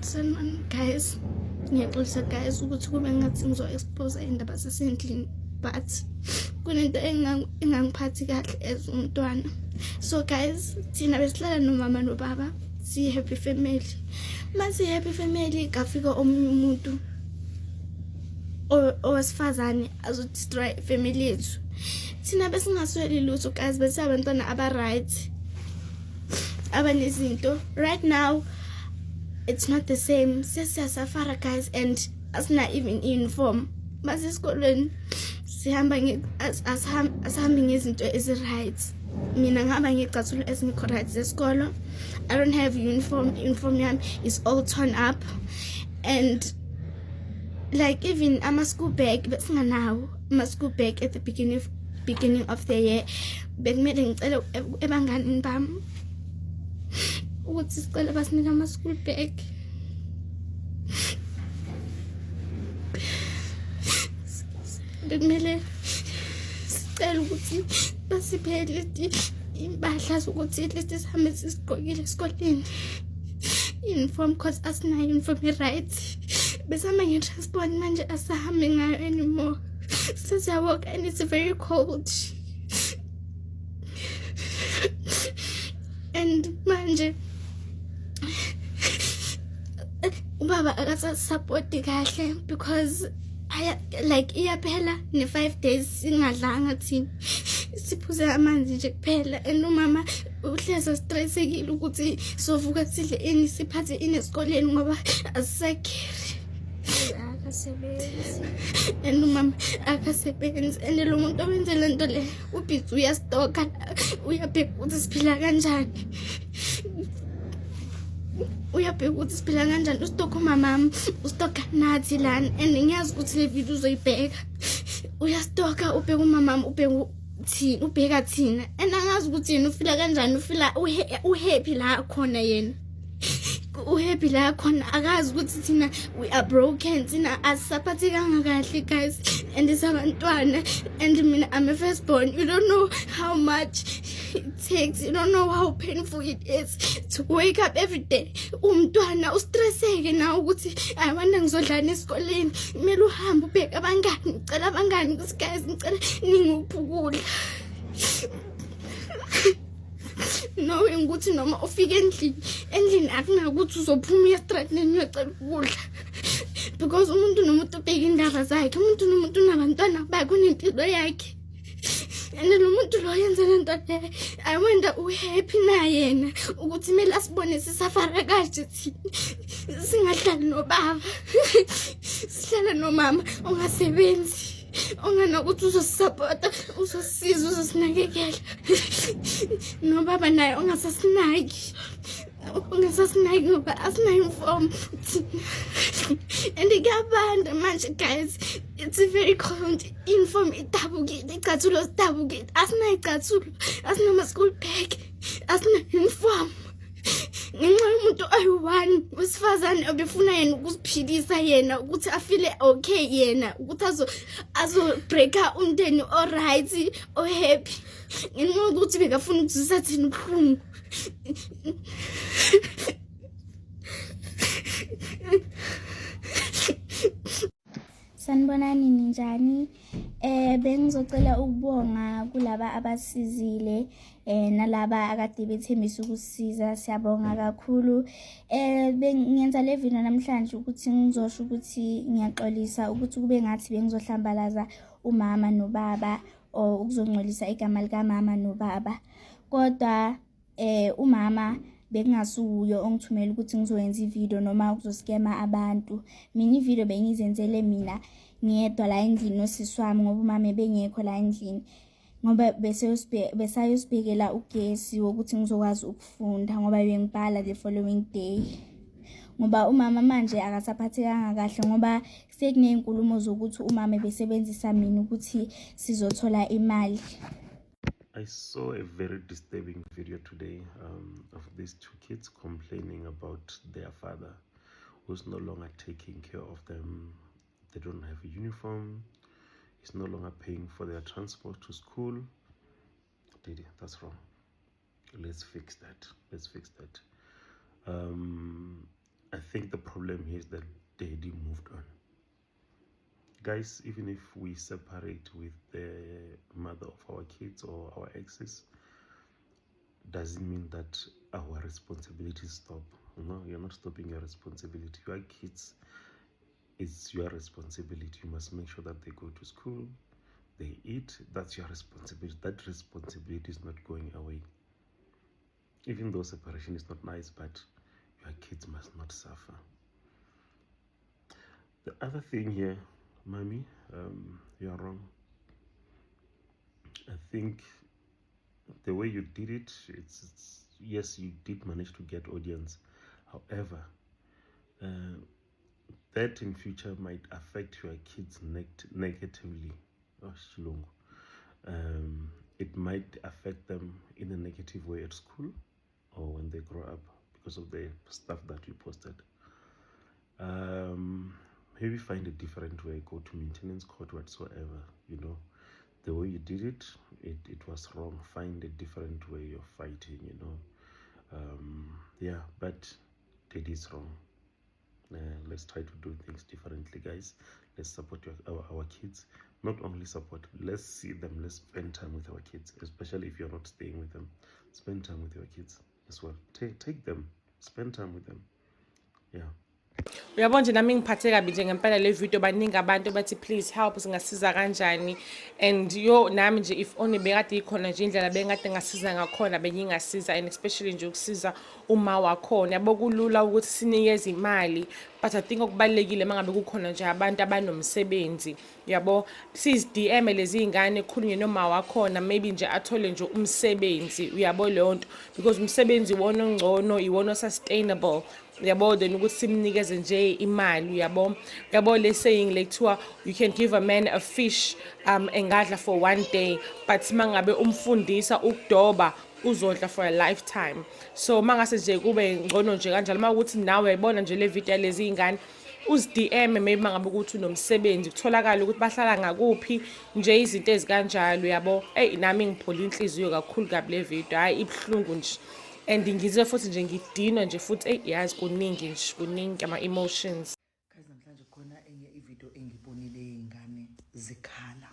Sanibona guys, ngiyaxolisa guys ukuthi kube ngathi ngizo-expose indaba zasendlini, but kunento engangiphathi kahle as umntwana. So guys, thina besihlala nomama nobaba, siyi-happy family. Masiyi-happy family kafika omunye umuntu owesifazane azodestroy family yethu. Thina besingasweli lutho guys, besabantwana aba-right, abanezinto. Right now it's not the same. Sesiyasafara guys, and asina even uniform. Masesikolweni sihamba asihambi ngezinto ezi-right. Mina ngihamba ngecathulo ezingekho right zesikolo. I don't have uniform yami is all torn up, and like even ama-school bag besinganawo. Ama-school bag at the beginning of the year bekumele ngicele ebanganini bami ukuthi sicela basinika ama-school bag. Bekumele sicela ukuthi basiphe leti impahla zokuthi at least sihambe sisigqokile esikoleni. Uniform cause asina uniform right. Besihamba nge-transport manje asahambi ngayo anymore. Sesiyawoka and it's very cold. And manje ubaba akasasupporti kahle because iyaphela ne-5 days singadlanga thina, siphuze amanzi nje kuphela. And umama uhleza stressekile ukuthi sovuka sidle ini siphathe ini esikoleni ngoba asisakheri akasebenzi, and umama akasebenzi. And lo muntu owenze le nto le ubhizi uyastoka, uyabheka ukuthi siphila kanjani, uyabheka ukuthi siphila kanjani. Ustoka umamami, ustoka nathi lana, and ngiyazi ukuthi le video uzoyibheka. Uyastoka ubheka umamami, ubheka thina, and angazi ukuthi yena ufila kanjani, ufila uhappy la khona yena. Uhappy la khona, akazi ukuthi thina we are broken, thina asisaphathekanga kahle guys, and isabantwana. And mina I'm a firstborn. You don't know how much it takes, you don't know how painful it is to wake up every day. Umntwana ustresseke na ukuthi ayibona ngizodlana esikoleni, kumele uhambe ubheka abangani, ngicela abangani ukuthi guys ngicela ninguphi ukudla. Knowing ukuthi noma ufike endlini akunakuthi uzophuma uyastrateni uyacela ukudla, because umuntu nomuntu ubheka indaba zakhe, umuntu nomuntu unabantwana bakhe, unempilo yakhe. And lo muntu lo yenze le nto le, I wonder uhappy na yena ukuthi kumele asibone sisafara kanje thina, singahlali nobaba sihlala nomama ongasebenzi, onganokuthi uzosisapota, uzosisiza, uzosinakekela. Nobaba naye ongasasinaki ngoba asina-uniform. And ikuyabanda manje guys, it's very cold. Uniform idabukile, icathulo sidabukile, asina-icathulo, asinama-school bag, asina-uniform. Ngenxa yomuntu oyi-one wesifazane obefuna yena ukuziphilisa, yena ukuthi afile okay, yena ukuthi azobreaka umndeni o-right, o-happy, ngenxa yokuthi bekafuna ukuzwisa thina ubuhlungu. Sanibonani ninjani? Bengizocela ukubonga kulaba abasizile nalaba akade bethembisa ukusisiza, siyabonga kakhulu. Bengenza le video namhlanje ukuthi ngizosho ukuthi ngiyaxolisa ukuthi kube ngathi bengizohlambalaza umama nobaba or ukuzongcolisa igama lika mama nobaba, kodwa umama bekungasuyo ongithumela ukuthi ngizoyenza ivideo noma ukuzoskema abantu. Mina ivideo bengizenzele mina ngedwa la endlini nosisi wami ngoba umama bengekho la endlini, ngoba besayosibhekela ugesi wokuthi ngizokwazi ukufunda ngoba bengibhala the following day. Ngoba umama manje akasaphathekanga kahle ngoba sekunezinkulumo zokuthi umama besebenzisa mina ukuthi sizothola imali. I saw a very disturbing video today of these two kids complaining about their father who's no longer taking care of them. They don't have a uniform. He's no longer paying for their transport to school. Didi, that's wrong. Let's fix that. I think the problem here is that daddy moved on. Guys, even if we separate with the mother of our kids or our exes, doesn't mean that our responsibilities stop. No, you're not stopping your responsibility. Your kids, it's your responsibility. You must make sure that they go to school, they eat. That's your responsibility. That responsibility is not going away. Even though separation is not nice, but your kids must not suffer. The other thing here, Mommy, you're wrong. I think the way you did it, it's yes, you did manage to get audience. However, that in future might affect your kids negatively. It might affect them in a negative way at school or when they grow up because of the stuff that you posted. Maybe find a different way, go to maintenance court, whatsoever, you know. The way you did it, it was wrong. Find a different way of fighting, you know. Yeah, but it is wrong. Let's try to do things differently, guys. Let's support our kids. Not only support, let's see them, let's spend time with our kids, especially if you're not staying with them. Spend time with your kids as well. Take them, spend time with them. Yeah. Uyabona nje nami ngiphathe kabi nje ngempela le video baningi abantu bathi please help singasiza kanjani, and nami nje if only bekade ikhona nje indlela bengade ngasiza ngakhona bengingasiza, and especially nje ukusiza uma wakhona. Yabo kulula ukuthi sinikeze imali, but I think okubalekile mangabe kukhona nje abantu abanomsebenzi, yabo sis DM lezi ingane khulunye noma wakhona, maybe nje athole nje umsebenzi, uyabo leyo nto, because umsebenzi wona ongcono iwona sustainable. Yabo then ukuthi simnikeze nje imali, yabo le saying like kuthiwa you can give a man a fish engadla for one day, but mangabe umfundisa ukudoba uzodla for a lifetime. So mangase nje kube ngcono nje kanjalo mawukuthi nawe yayibona nje le video lezi ingane uzi-DM maybe mangabe ukuthi unomsebenzi, kutholakala ukuthi bahlala ngakuphi nje izinto ezikanjalo, yabo nami ngiphola inhliziyo kakhulu kabi le video, hayi ibhlungu nje. And ngizwe futhi nje ngidinwa nje futhi yazi kuningi ama-emotions. Guys, namhlanje khona enye ivideo engibonile iy'ngane zikhala.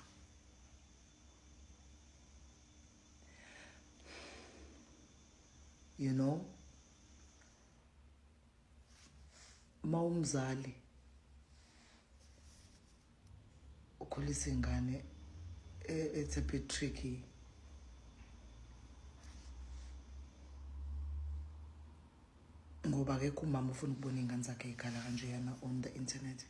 You know, mawumzali ukhulisa ingane, it's a bit tricky. Ngoba akekho umama ufuna ukubona ingane zakhe ikhala kanjeyana on the internet.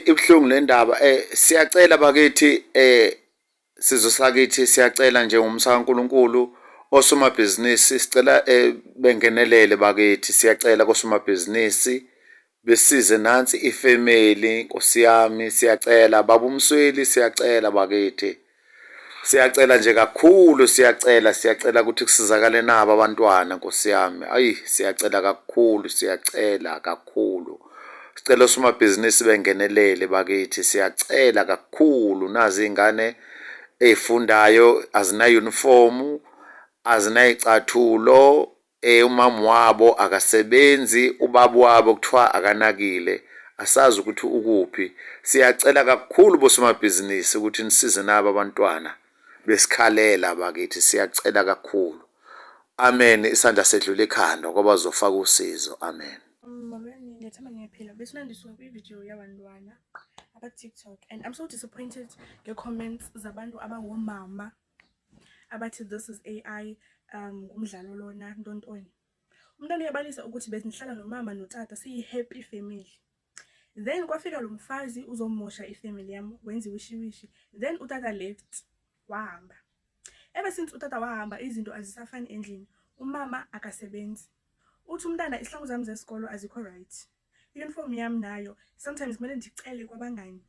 Ibhlungu le ndaba. Siyacela bakithi sizosakithi siyacela nje ngomsaka kaNkulunkulu osomabhizinisi sicela bengenelele bakithi, siyacela kosomabhizinisi besize nansi ifamily, Nkosi yami siyacela, baba uMsweli siyacela bakithi. Siyacela nje kakhulu, siyacela ukuthi kusizakale nabo abantwana, Nkosi yami. Ayi siyacela kakhulu, siyacela kakhulu. Sicela osomabhizinisi bengenelele bakithi, siyacela kakhulu. Nazi ingane ezifundayo azina uniform, azina icathulo, umama wabo akasebenzi, ubaba wabo kuthiwa akanakile, asazi ukuthi ukuphi. Siyacela kakhulu bosomabhizinisi ukuthi nisize nabo abantwana besikhalela bakithi, siyacela kakhulu. Amen. Isandla sedlule ekhanda ngoba bazofaka usizo. Amen. Mamani ngiyethemba ngiyaphila. Besinandiswa kwi-video yabantwana aba-TikTok, and I'm so disappointed nge-comments zabantu abangomama abathi this is AI, ngumdlalo lona ntontoni. Umntwana uyabalisa ukuthi besihlala nomama notata siyi-happy family, then kwafika lo mfazi uzomosha ifamily yami, wenza wishiwishi, then utata left wahamba. Ever since utata wahamba izinto azisafani endlini, umama akasebenzi. Uthi umntana isihlangu zami zesikolo azikho right, uniform yami nayo sometimes kumele ndicele kwabangani.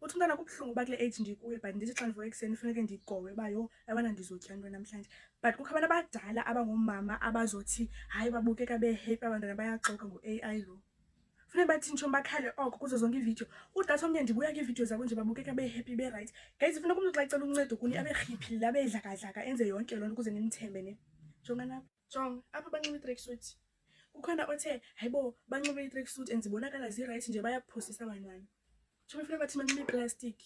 Uthi umntana kubuhlungu bakule age ndikuye, but ndithi xa ndivuka ekuseni kufuneke ndigowe bayo yabana ndizotya ntoni namhlanje. But kukho abantu abadala abangomama abazothi hayi babukeka be-happy abantwana bayaxoka ngo-AI lo. Funeka bathi ntsho bakhale oko kuzo zonke iivideo. Udata omnye ndibuya kwiivideo zabo nje babukeka be-happy be-right. Guys, funeka umntu xa ecela uncedo kuni abe-hiphile, abe dlakadlaka, enze yonke loo nto ukuze nimthembe ne. Jonga napha. Jonga apha banxibe i-tracksuit kukhona othe hayibo banxibe i-tracksuit and zibonakala zi-right nje bayaphosisa abantwana tshomi funeka bathi banxibe iplastic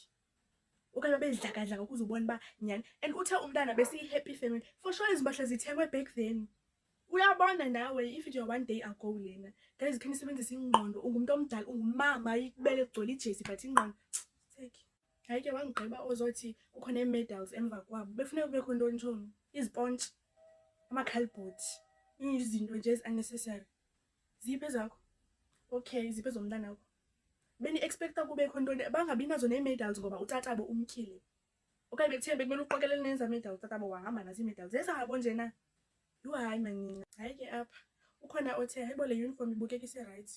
okanye babedlakadlaka ukuze ubone uba nyhani and uthe umntana besiyi-happy family for sure ezi mpahla zithengwe back then. Uyabona nawe ividiyo one day ago lena guys khe nisebenzise ingqondo ungumntu omdala ungumama ikubele kugcwele ijezi but ingqondo take hayi ke wangigqiba ozothi kukhona ii-medals emva kwabo befuneka kubekho ntoni tshomi izipontshi amakhalibhodi izinto nje ezi-unnecessary ziphi ezakho okay ziphi ezomntana wakho beni-expecta kubekho ntoni bangabi nazo nee-medals ngoba utatabo umtyhile okanye bekuthiwe bekumele uqokelele nenza medals utatabo wahamba nazo ii-medals zezabo nje na yho hayi manina hayi ke apha ukhona othe hayibo le uniform ibukeka ise-right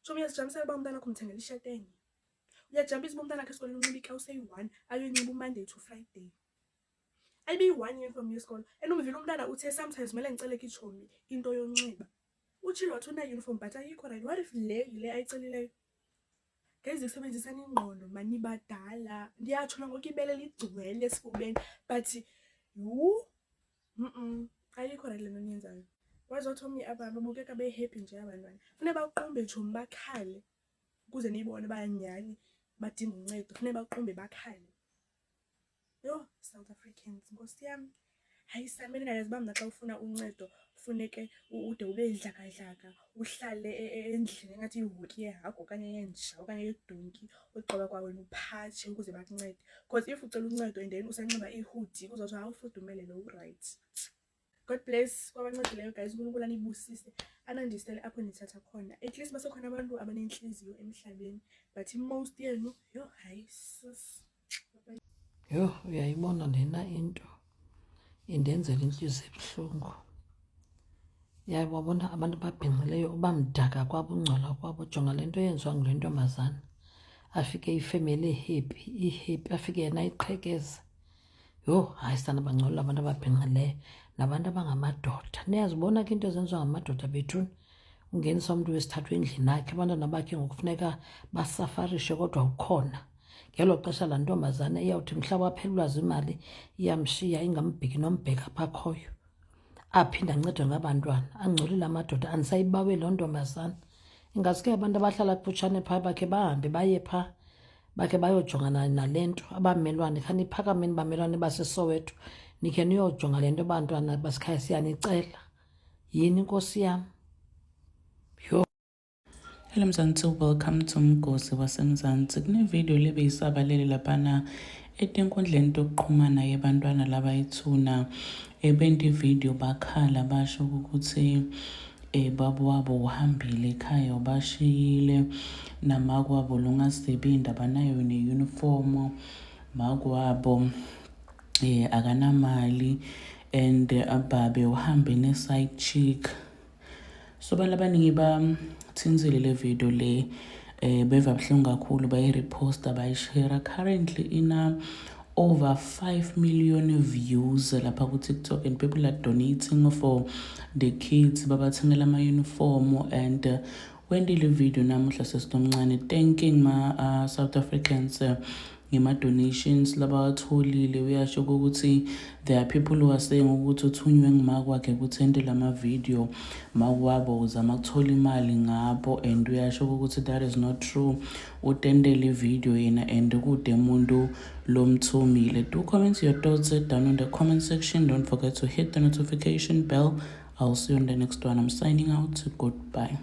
tshomi uyazijamisela uba umntana akho umthengela ishati enye uyajampisa uba umntana akho esikoleni unxiba ikawusi eyi-1 ayonxiba umonday to friday ayibe-1 uniform yesikolo and umvile umntana uthe sometimes kumele ndiceleke itshomi into yonxiba utshilo wathi una-uniform but ayikho right what if le yile ayicelileyo guys isebenzisani ingqondo manibadala ndiyatsho nangoku ibele ligcwele esifubeni but yhu ayikho right le nto niyenzayo wazothi omnye aba babukeka behappy nje abantwana funeka baqumbe tshomi bakhale ukuze niyibone banyhani badinga uncedo funeka baqumbe bakhale yho South Africans nkosi yami hayi sami ndingayazi uba mna xa ufuna uncedo funeke ude ube dlakadlaka uhlale endlini engathi ihutyi yehagu okanye yenja okanye yedonki ugqiba kwawena uphatshe ukuze bakuncede because if ucela uncedo and then usanxiba ihudi kuzothiwa awufudumele lo urayithi. God bless kwabancedileyo guys uNkulunkulu anibusise anandisele apho nithatha khona at least basekhona abantu abanenhliziyo emhlabeni but most yenu yho hayi sis yho uyayibona lena into indenzela inhliziyo ebuhlungu. Yabona abantu babhinqileyo uba mdaka kwabo ungcola kwabo jonga le nto yenziwa ngule ntombazana afike ifemeli ihappy afike yena iqhekeza yho hayi sana bangcola abantu ababhinqileyo nabantu abangamadoda niyazibona ke into ezenziwa ngamadoda bethuni ungenisa umuntu wesithathu endlini yakhe abantwana bakhe ngokufuneka basafarishe kodwa ukhona ngelo xesha laa ntombazana iyawuthi mhla waphelelwa zimali iyamshiya ingambheki nombheka apha akhoyo aphinda ancedwe ngabantwana angcolile amadoda andisayibawe loo ntombazana ingasuke abantu abahlala kufutshane phaa bakhe bahambe baye phaa bakhe bayojongana nale nto abamelwane khaniphakameni bamelwane baseSoweto nikhe niyojonga le nto bantwana basikhaya siyanicela yini nkosi yam. Hello Mzansi, welcome to Mgosi waseMzansi. Kune video le beyisabalele laphana etenkundleni yokuxhumana yabantwana labayithuna ebenti video bakhala basho ukuthi babo wabo uhambile ekhaya ubashiyile namakwabo lungasebenzi abanayo ne-uniform makwabo akanamali and ababe uhambe ne-side chick. So abantu abaningi bathinzile le video le beva buhlungu kakhulu bayi-reposta bayishare. Currently ina over 5 million views lapha ku-TikTok and people are donating for the kids babathengela ama-uniform and wendile video namuhla sesinomncane thanking ma South Africans ngema-donations labawatholile. Uyasho ukuthi there are people who are saying ukuthi uthunywe ngumakwakhe kuthende lama-video makwabo uzama ukuthola imali ngabo and uyasho ukuthi that is not true. Utendele video yena and kude umuntu lomthumile. Do comment your thoughts down in the comment section. Don't forget to hit the notification bell. I'll see you on the next one. I'm signing out. Goodbye.